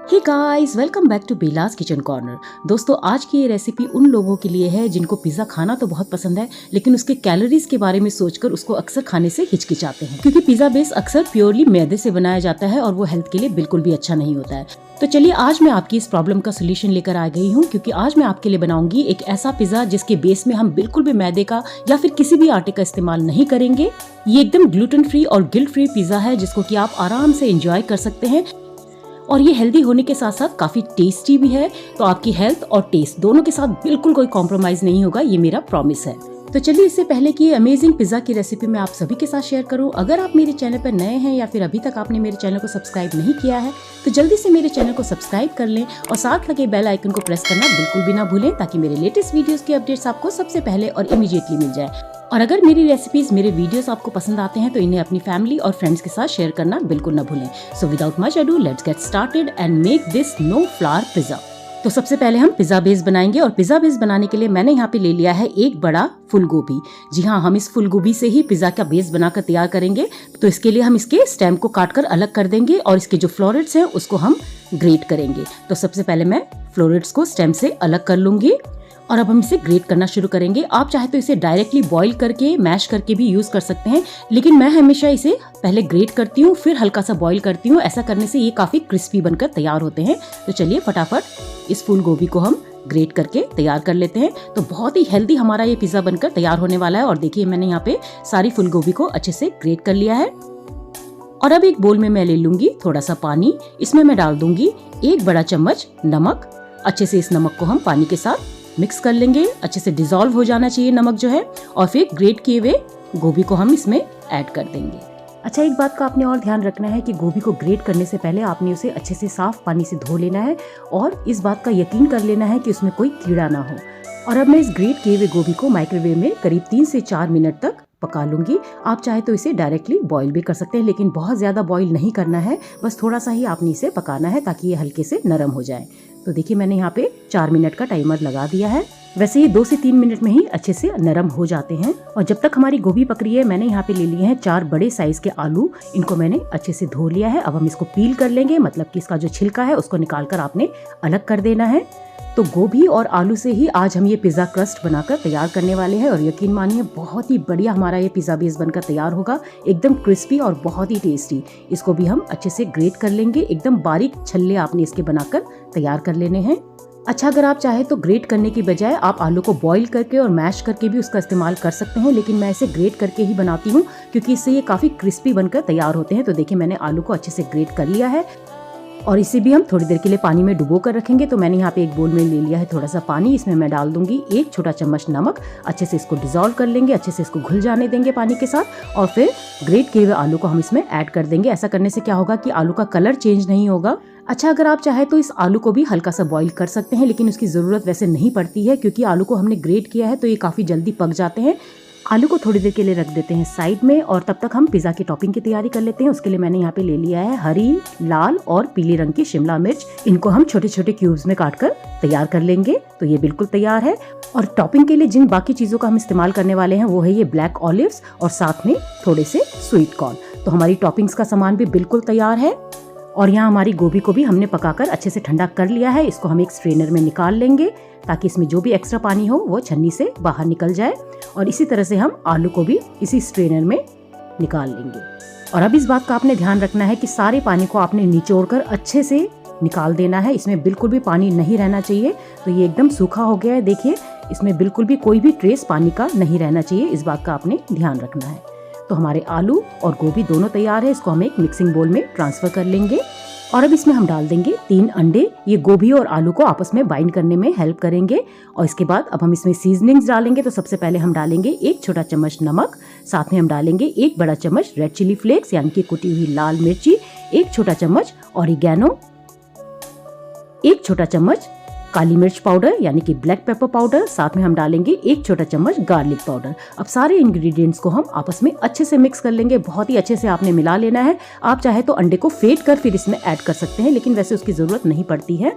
Hey guys, welcome back to Bela's kitchen corner. दोस्तों, आज की ये रेसिपी उन लोगों के लिए है जिनको पिज़्ज़ा खाना तो बहुत पसंद है, लेकिन उसके कैलोरीज के बारे में सोचकर उसको अक्सर खाने से हिचकिचाते हैं, क्योंकि पिज़्ज़ा बेस अक्सर प्योरली मैदे से बनाया जाता है और वो हेल्थ के लिए बिल्कुल भी अच्छा नहीं होता है। तो चलिए, आज मैं आपकी इस प्रॉब्लम का सोल्यूशन लेकर आ गई हूँ, क्योंकि आज मैं आपके लिए बनाऊंगी एक ऐसा पिज़्ज़ा जिसके बेस में हम बिल्कुल भी मैदे का या फिर किसी भी आटे का इस्तेमाल नहीं करेंगे। ये एकदम ग्लूटेन फ्री और गिल्ट फ्री पिज़्ज़ा है जिसको कि आप आराम से एंजॉय कर सकते हैं, और ये हेल्दी होने के साथ साथ काफी टेस्टी भी है। तो आपकी हेल्थ और टेस्ट दोनों के साथ बिल्कुल कोई कॉम्प्रोमाइज नहीं होगा, ये मेरा प्रॉमिस है। तो चलिए, इससे पहले कि अमेजिंग पिज़्ज़ा की रेसिपी मैं आप सभी के साथ शेयर करूं, अगर आप मेरे चैनल पर नए हैं या फिर अभी तक आपने मेरे चैनल को सब्सक्राइब नहीं किया है तो जल्दी से मेरे चैनल को सब्सक्राइब कर लें और साथ लगे बेल आइकन को प्रेस करना बिल्कुल भी ना भूलें, ताकि मेरे लेटेस्ट वीडियोस के अपडेट्स आपको सबसे पहले और इमीडिएटली मिल जाए। और अगर मेरी रेसिपीज, मेरे वीडियोस आपको पसंद आते हैं तो इन्हें अपनी फैमिली और फ्रेंड्स के साथ शेयर करना बिल्कुल ना भूलें। So without much ado, let's get started and make this no flour pizza. तो सबसे पहले हम पिज़्ज़ा बेस बनाएंगे, और पिज़्ज़ा बेस बनाने के लिए मैंने यहाँ पे ले लिया है एक बड़ा फूल गोभी। जी हाँ, हम इस फूल गोभी से ही पिज़्ज़ा का बेस बनाकर तैयार करेंगे। तो इसके लिए हम इसके स्टेम को काटकर अलग कर देंगे और इसके जो फ्लोरेट्स हैं उसको हम ग्रेट करेंगे। तो सबसे पहले मैं फ्लोरेट्स को स्टेम से अलग कर लूंगी और अब हम इसे ग्रेट करना शुरू करेंगे। आप चाहे तो इसे डायरेक्टली बॉईल करके, मैश करके भी यूज कर सकते हैं, लेकिन मैं हमेशा इसे पहले ग्रेट करती हूँ फिर हल्का सा बॉईल करती हूँ। ऐसा करने से ये काफी क्रिस्पी बनकर तैयार होते हैं। तो चलिए फटाफट इस फूल गोभी को हम ग्रेट करके तैयार कर लेते हैं। तो बहुत ही हेल्दी हमारा ये पिज़्ज़ा बनकर तैयार होने वाला है। और देखिए, मैंने यहाँ पे सारी फूल गोभी को अच्छे से ग्रेट कर लिया है। और अब एक बोल में मैं ले लूंगी थोड़ा सा पानी। इसमें मैं डाल दूंगी एक बड़ा चम्मच नमक। अच्छे से इस नमक को हम पानी के साथ मिक्स कर लेंगे। अच्छे से डिसॉल्व हो जाना चाहिए नमक जो है, और फिर ग्रेट किए हुए गोभी को हम इसमें ऐड कर देंगे। अच्छा, एक बात का आपने और ध्यान रखना है कि गोभी को ग्रेट करने से पहले आपने उसे अच्छे से साफ पानी से धो लेना है और इस बात का यकीन कर लेना है कि उसमें कोई कीड़ा ना हो। और अब मैं इस ग्रेट किए हुए गोभी को माइक्रोवेव में करीब 3 से 4 मिनट तक पका लूंगी। आप चाहे तो इसे डायरेक्टली बॉईल भी कर सकते हैं, लेकिन बहुत ज्यादा बॉईल नहीं करना है, बस थोड़ा सा ही आपने इसे पकाना है ताकि ये हल्के से नरम हो जाए। तो देखिए, मैंने यहाँ पे 4 मिनट का टाइमर लगा दिया है। वैसे ये 2 से 3 मिनट में ही अच्छे से नरम हो जाते हैं। और जब तक हमारी गोभी पक रही है, मैंने यहाँ पे ले लिए हैं 4 बड़े साइज के आलू। इनको मैंने अच्छे से धो लिया है। अब हम इसको पील कर लेंगे, मतलब कि इसका जो छिलका है उसको निकाल कर आपने अलग कर देना है। तो गोभी और आलू से ही आज हम ये पिज़्ज़ा क्रस्ट बनाकर तैयार करने वाले हैं, और यकीन मानिए बहुत ही बढ़िया हमारा ये पिज़्ज़ा बेस बनकर तैयार होगा, एकदम क्रिस्पी और बहुत ही टेस्टी। इसको भी हम अच्छे से ग्रेट कर लेंगे। एकदम बारीक छल्ले आपने इसके बनाकर तैयार कर लेने हैं। अच्छा, अगर आप चाहे तो ग्रेट करने की बजाय आप आलू को बॉईल करके और मैश करके भी उसका इस्तेमाल कर सकते हैं, लेकिन मैं इसे ग्रेट करके ही बनाती हूँ क्योंकि इससे ये काफ़ी क्रिस्पी बनकर तैयार होते हैं। तो देखिए, मैंने आलू को अच्छे से ग्रेट कर लिया है और इसे भी हम थोड़ी देर के लिए पानी में डुबो कर रखेंगे। तो मैंने यहाँ पे एक बोल में ले लिया है थोड़ा सा पानी। इसमें मैं डाल दूंगी 1 छोटा चम्मच नमक। अच्छे से इसको डिसॉल्व कर लेंगे, अच्छे से इसको घुल जाने देंगे पानी के साथ, और फिर ग्रेट किए हुए आलू को हम इसमें ऐड कर देंगे। ऐसा करने से क्या होगा कि आलू का कलर चेंज नहीं होगा। अच्छा, अगर आप चाहे तो इस आलू को भी हल्का सा बॉईल कर सकते हैं, लेकिन उसकी ज़रूरत वैसे नहीं पड़ती है क्योंकि आलू को हमने ग्रेट किया है तो ये काफ़ी जल्दी पक जाते हैं। आलू को थोड़ी देर के लिए रख देते हैं साइड में, और तब तक हम पिज़्ज़ा की टॉपिंग की तैयारी कर लेते हैं। उसके लिए मैंने यहाँ पे ले लिया है हरी, लाल और पीले रंग की शिमला मिर्च। इनको हम छोटे छोटे क्यूब्स में काटकर तैयार कर लेंगे। तो ये बिल्कुल तैयार है। और टॉपिंग के लिए जिन बाकी चीज़ों का हम इस्तेमाल करने वाले हैं वो है ये ब्लैक ऑलिव्स और साथ में थोड़े से स्वीट कॉर्न। तो हमारी टॉपिंग्स का सामान भी बिल्कुल तैयार है। और यहाँ हमारी गोभी को भी हमने पकाकर अच्छे से ठंडा कर लिया है। इसको हम एक स्ट्रेनर में निकाल लेंगे ताकि इसमें जो भी एक्स्ट्रा पानी हो वो छन्नी से बाहर निकल जाए। और इसी तरह से हम आलू को भी इसी स्ट्रेनर में निकाल लेंगे। और अब इस बात का आपने ध्यान रखना है कि सारे पानी को आपने निचोड़कर अच्छे से निकाल देना है। इसमें बिल्कुल भी पानी नहीं रहना चाहिए। तो ये एकदम सूखा हो गया है, देखिए, इसमें बिल्कुल भी कोई भी ट्रेस पानी का नहीं रहना चाहिए। इस बात का आपने ध्यान रखना है। तो हमारे आलू और गोभी दोनों तैयार है। इसको हम एक मिक्सिंग बोल में ट्रांसफर कर लेंगे। और अब इसमें हम डाल देंगे 3 अंडे। ये गोभी और आलू को आपस में बाइंड करने में हेल्प करेंगे। और इसके बाद अब हम इसमें सीजनिंग्स डालेंगे। तो सबसे पहले हम डालेंगे 1 छोटा चम्मच नमक, साथ में हम डालेंगे 1 बड़ा चम्मच रेड चिली फ्लेक्स यानी कि कुटी हुई लाल मिर्ची, 1 छोटा चम्मच ऑरिगेनो, 1 छोटा चम्मच काली मिर्च पाउडर यानी कि ब्लैक पेपर पाउडर, साथ में हम डालेंगे 1 छोटा चम्मच गार्लिक पाउडर। अब सारे इंग्रेडिएंट्स को हम आपस में अच्छे से मिक्स कर लेंगे। बहुत ही अच्छे से आपने मिला लेना है। आप चाहे तो अंडे को फेंट कर फिर इसमें ऐड कर सकते हैं, लेकिन वैसे उसकी ज़रूरत नहीं पड़ती है।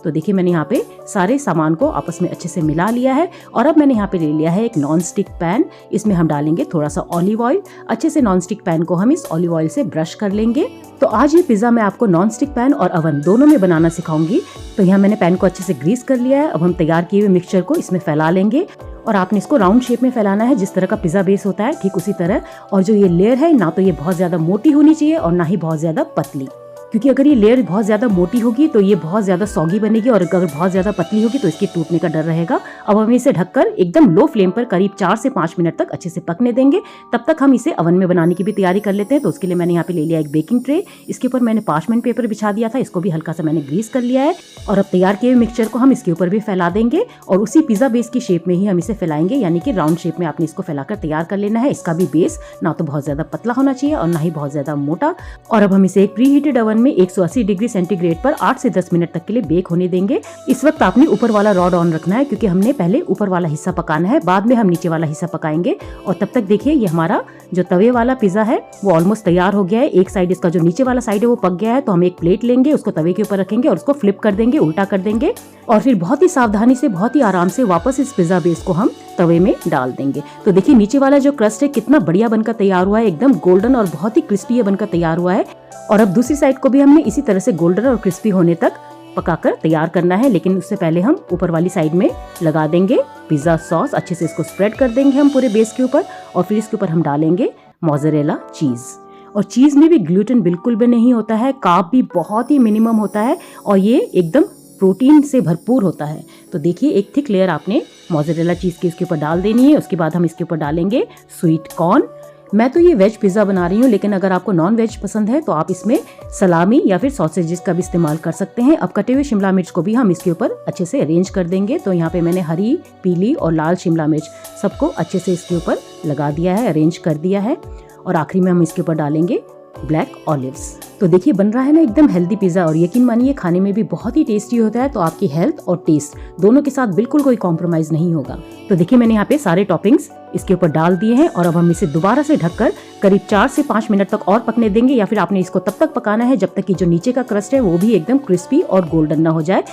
तो देखिए मैंने यहाँ पे सारे सामान को आपस में अच्छे से मिला लिया है और अब मैंने यहाँ पे ले लिया है एक नॉन स्टिक पैन। इसमें हम डालेंगे थोड़ा सा ऑलिव ऑयल। अच्छे से नॉन स्टिक पैन को हम इस ऑलिव ऑयल से ब्रश कर लेंगे। तो आज ये पिज्जा मैं आपको नॉन स्टिक पैन और ओवन दोनों में बनाना सिखाऊंगी। तो यहाँ मैंने पैन को अच्छे से ग्रीस कर लिया है। अब हम तैयार किए हुए मिक्सचर को इसमें फैला लेंगे और आपने इसको राउंड शेप में फैलाना है, जिस तरह का पिज्जा बेस होता है ठीक उसी तरह। और जो ये लेयर है ना तो ये बहुत ज्यादा मोटी होनी चाहिए और ना ही बहुत ज्यादा पतली, क्योंकि अगर ये लेयर बहुत ज्यादा मोटी होगी तो ये बहुत ज्यादा सॉगी बनेगी और अगर बहुत ज्यादा पतली होगी तो इसके टूटने का डर रहेगा। अब हम इसे ढककर एकदम लो फ्लेम पर करीब 4 से 5 मिनट तक अच्छे से पकने देंगे। तब तक हम इसे ओवन में बनाने की भी तैयारी कर लेते हैं। तो उसके लिए मैंने यहाँ पे ले लिया एक बेकिंग ट्रे। इसके ऊपर मैंने पार्चमेंट पेपर बिछा दिया था, इसको भी हल्का सा मैंने ग्रीस कर लिया है। और अब तैयार किए हुए मिक्सचर को हम इसके ऊपर भी फैला देंगे और उसी पिज्जा बेस की शेप में ही हम इसे फैलाएंगे, यानी कि राउंड शेप में आपने इसको फैलाकर तैयार कर लेना है। इसका भी बेस ना तो बहुत ज्यादा पतला होना चाहिए और ना ही बहुत ज्यादा मोटा। और अब हम इसे एक प्री हीटेड ओवन में 180 डिग्री सेंटीग्रेड पर 8 से 10 मिनट तक के लिए बेक होने देंगे। इस वक्त आपने ऊपर वाला रॉड ऑन रखना है, क्योंकि हमने पहले ऊपर वाला हिस्सा पकाना है, बाद में हम नीचे वाला हिस्सा पकाएंगे। और तब तक देखिए ये हमारा जो तवे वाला पिज्जा है वो ऑलमोस्ट तैयार हो गया है। एक साइड इसका जो नीचे वाला साइड है वो पक गया है। तो हम एक प्लेट लेंगे, उसको तवे के ऊपर रखेंगे और उसको फ्लिप कर देंगे, उल्टा कर देंगे और फिर बहुत ही सावधानी से बहुत ही आराम से वापस इस पिज्जा बेस को हम तवे में डाल देंगे। तो देखिए नीचे वाला जो क्रस्ट है कितना बढ़िया बनकर तैयार हुआ है, एकदम गोल्डन और बहुत ही क्रिस्पी ये बनकर तैयार हुआ है। और अब दूसरी साइड को भी हमने इसी तरह से गोल्डन और क्रिस्पी होने तक पकाकर तैयार करना है। लेकिन उससे पहले हम ऊपर वाली साइड में लगा देंगे पिज्जा सॉस। अच्छे से इसको स्प्रेड कर देंगे हम पूरे बेस के ऊपर और फिर इसके ऊपर हम डालेंगे मोज़रेला चीज। और चीज में भी ग्लूटेन बिल्कुल भी नहीं होता है, कार्ब भी बहुत ही मिनिमम होता है और ये एकदम प्रोटीन से भरपूर होता है। तो देखिए एक थिक लेयर आपने मोज़रेला चीज की इसके ऊपर डाल देनी है। उसके बाद हम इसके ऊपर डालेंगे स्वीट कॉर्न। मैं तो ये वेज पिज्जा बना रही हूँ, लेकिन अगर आपको नॉन वेज पसंद है तो आप इसमें सलामी या फिर सॉसेजेस का भी इस्तेमाल कर सकते हैं। अब कटे हुए शिमला मिर्च को भी हम इसके ऊपर अच्छे से अरेंज कर देंगे। तो यहाँ पे मैंने हरी, पीली और लाल शिमला मिर्च सबको अच्छे से इसके ऊपर लगा दिया है, अरेंज कर दिया है। और आखिरी में हम इसके ऊपर डालेंगे ब्लैक ऑलिव्स। तो देखिए बन रहा है ना एकदम हेल्दी पिज्जा और यकीन मानिए खाने में भी बहुत ही टेस्टी होता है। तो आपकी हेल्थ और टेस्ट दोनों के साथ बिल्कुल कोई कॉम्प्रोमाइज नहीं होगा। तो देखिए मैंने यहाँ पे सारे टॉपिंग्स इसके ऊपर डाल दिए हैं और अब हम इसे दोबारा से ढककर करीब 4 से 5 मिनट तक और पकने देंगे, या फिर आपने इसको तब तक पकाना है जब तक कि जो नीचे का क्रस्ट है वो भी एकदम क्रिस्पी और गोल्डन ना हो जाए।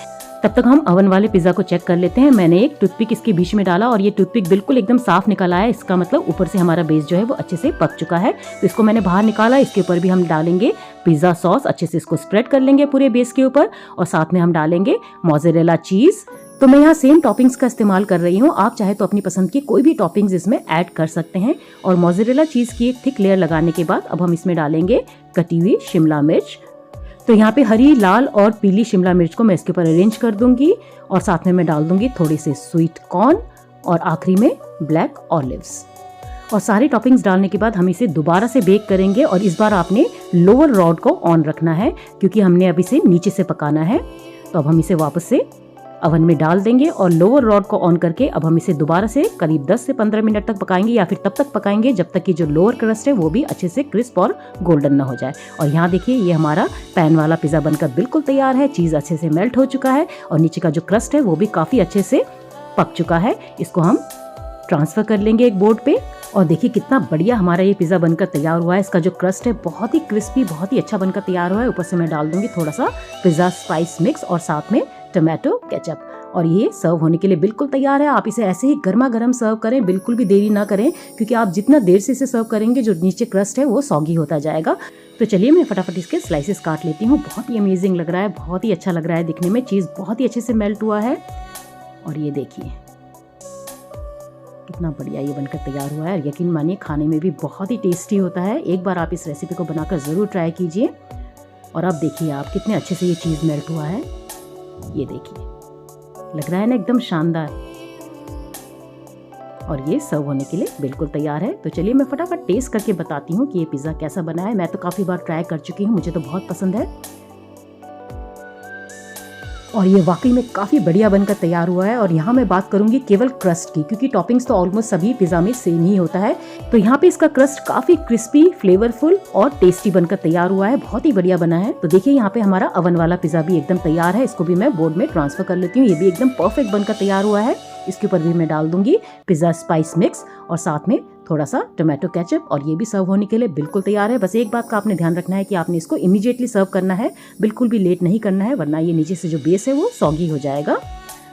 तब तक हम ओवन वाले पिज्जा को चेक कर लेते हैं। मैंने एक टूथपिक इसके बीच में डाला और ये टूथपिक बिल्कुल एकदम साफ निकला है। इसका मतलब ऊपर से हमारा बेस जो है वो अच्छे से पक चुका है। तो इसको मैंने बाहर निकाला। इसके ऊपर भी हम डालेंगे पिज्जा सॉस, अच्छे से इसको स्प्रेड कर लेंगे पूरे बेस के ऊपर और साथ में हम डालेंगे मोज़रेला चीज। तो मैं यहाँ सेम टॉपिंग्स का इस्तेमाल कर रही हूँ, आप चाहे तो अपनी पसंद की कोई भी टॉपिंग्स इसमें ऐड कर सकते हैं। और मोज़रेला चीज की एक थिक लेयर लगाने के बाद अब हम इसमें डालेंगे कटी हुई शिमला मिर्च। तो यहाँ पे हरी, लाल और पीली शिमला मिर्च को मैं इसके ऊपर अरेंज कर दूंगी और साथ में मैं डाल दूंगी थोड़े से स्वीट कॉर्न और आखिरी में ब्लैक ऑलिव्स। और सारे टॉपिंग्स डालने के बाद हम इसे दोबारा से बेक करेंगे और इस बार आपने लोअर रॉड को ऑन रखना है, क्योंकि हमने अब इसे नीचे से पकाना है। तो अब हम इसे वापस से ओवन में डाल देंगे और लोअर रॉड को ऑन करके अब हम इसे दोबारा से करीब 10 से 15 मिनट तक पकाएंगे, या फिर तब तक पकाएंगे जब तक कि जो लोअर क्रस्ट है वो भी अच्छे से क्रिस्प और गोल्डन ना हो जाए। और यहाँ देखिए ये हमारा पैन वाला पिज्जा बनकर बिल्कुल तैयार है। चीज़ अच्छे से मेल्ट हो चुका है और नीचे का जो क्रस्ट है वो भी काफ़ी अच्छे से पक चुका है। इसको हम ट्रांसफ़र कर लेंगे एक बोर्ड पे और देखिए कितना बढ़िया हमारा ये पिज़्ज़ा बनकर तैयार हुआ है। इसका जो क्रस्ट है बहुत ही क्रिस्पी, बहुत ही अच्छा बनकर तैयार हुआ है। ऊपर से मैं डाल दूंगी थोड़ा सा पिज़्ज़ा स्पाइस मिक्स और साथ में टोमेटो केचप और ये सर्व होने के लिए बिल्कुल तैयार है। आप इसे ऐसे ही गर्मा गर्म सर्व करें, बिल्कुल भी देरी ना करें, क्योंकि आप जितना देर से इसे सर्व करेंगे जो नीचे क्रस्ट है वो सॉगी होता जाएगा। तो चलिए मैं फटाफट इसके स्लाइसेस काट लेती हूँ। बहुत ही अमेजिंग लग रहा है, बहुत ही अच्छा लग रहा है दिखने में। चीज़ बहुत ही अच्छे से मेल्ट हुआ है और ये देखिए कितना बढ़िया ये बनकर तैयार हुआ है। यकीन मानिए खाने में भी बहुत ही टेस्टी होता है। एक बार आप इस रेसिपी को बनाकर ज़रूर ट्राई कीजिए। और अब देखिए आप कितने अच्छे से ये चीज़ मेल्ट हुआ है। ये देखिए लग रहा है ना एकदम शानदार। और ये सर्व होने के लिए बिल्कुल तैयार है। तो चलिए मैं फटाफट टेस्ट करके बताती हूँ कि ये पिज़्ज़ा कैसा बना है। मैं तो काफ़ी बार ट्राई कर चुकी हूँ, मुझे तो बहुत पसंद है और ये वाकई में काफ़ी बढ़िया बनकर तैयार हुआ है। और यहाँ मैं बात करूंगी केवल क्रस्ट की, क्योंकि टॉपिंग्स तो ऑलमोस्ट सभी पिज़्ज़ा में सेम ही होता है। तो यहाँ पे इसका क्रस्ट काफ़ी क्रिस्पी, फ्लेवरफुल और टेस्टी बनकर तैयार हुआ है। बहुत ही बढ़िया बना है। तो देखिए यहाँ पे हमारा ओवन वाला पिज़्ज़ा भी एकदम तैयार है। इसको भी मैं बोर्ड में ट्रांसफर कर लेती हूँ। ये भी एकदम परफेक्ट बनकर तैयार हुआ है। इसके ऊपर भी मैं डाल दूंगी पिज़्ज़ा स्पाइस मिक्स और साथ में थोड़ा सा टोमेटो केचप, और ये भी सर्व होने के लिए बिल्कुल तैयार है। बस एक बात का आपने ध्यान रखना है कि आपने इसको इमीडिएटली सर्व करना है, बिल्कुल भी लेट नहीं करना है, वरना ये नीचे से जो बेस है वो सॉगी हो जाएगा।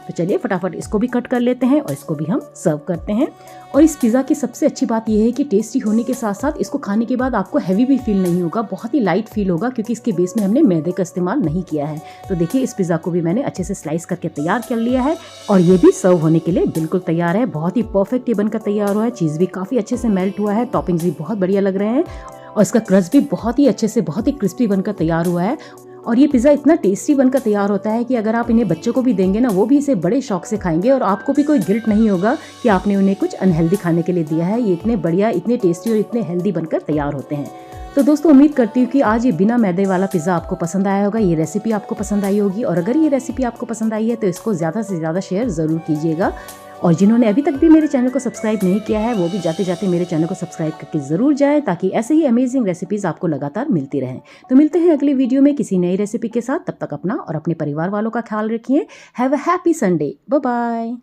तो चलिए फटाफट इसको भी कट कर लेते हैं और इसको भी हम सर्व करते हैं। और इस पिज़्ज़ा की सबसे अच्छी बात यह है कि टेस्टी होने के साथ साथ इसको खाने के बाद आपको हैवी भी फील नहीं होगा, बहुत ही लाइट फील होगा, क्योंकि इसके बेस में हमने मैदे का इस्तेमाल नहीं किया है। तो देखिए इस पिज़्ज़ा को भी मैंने अच्छे से स्लाइस करके तैयार कर लिया है और ये भी सर्व होने के लिए बिल्कुल तैयार है। बहुत ही परफेक्ट ये बनकर तैयार हुआ है, चीज़ भी काफ़ी अच्छे से मेल्ट हुआ है, टॉपिंग्स भी बहुत बढ़िया लग रहे हैं और इसका क्रस्ट भी बहुत ही अच्छे से बहुत ही क्रिस्पी बनकर तैयार हुआ है। और ये पिज़्ज़ा इतना टेस्टी बनकर तैयार होता है कि अगर आप इन्हें बच्चों को भी देंगे ना, वो भी इसे बड़े शौक से खाएंगे और आपको भी कोई गिल्ट नहीं होगा कि आपने उन्हें कुछ अनहेल्दी खाने के लिए दिया है। ये इतने बढ़िया, इतने टेस्टी और इतने हेल्दी बनकर तैयार होते हैं। तो दोस्तों उम्मीद करती हूँ कि आज ये बिना मैदे वाला पिज़्ज़ा आपको पसंद आया होगा, ये रेसिपी आपको पसंद आई होगी। और अगर ये रेसिपी आपको पसंद आई है तो इसको ज़्यादा से ज़्यादा शेयर ज़रूर कीजिएगा। और जिन्होंने अभी तक भी मेरे चैनल को सब्सक्राइब नहीं किया है वो भी जाते जाते मेरे चैनल को सब्सक्राइब करके ज़रूर जाएं, ताकि ऐसे ही अमेजिंग रेसिपीज़ आपको लगातार मिलती रहें। तो मिलते हैं अगली वीडियो में किसी नई रेसिपी के साथ। तब तक अपना और अपने परिवार वालों का ख्याल रखिए। Have a happy Sunday. Bye bye.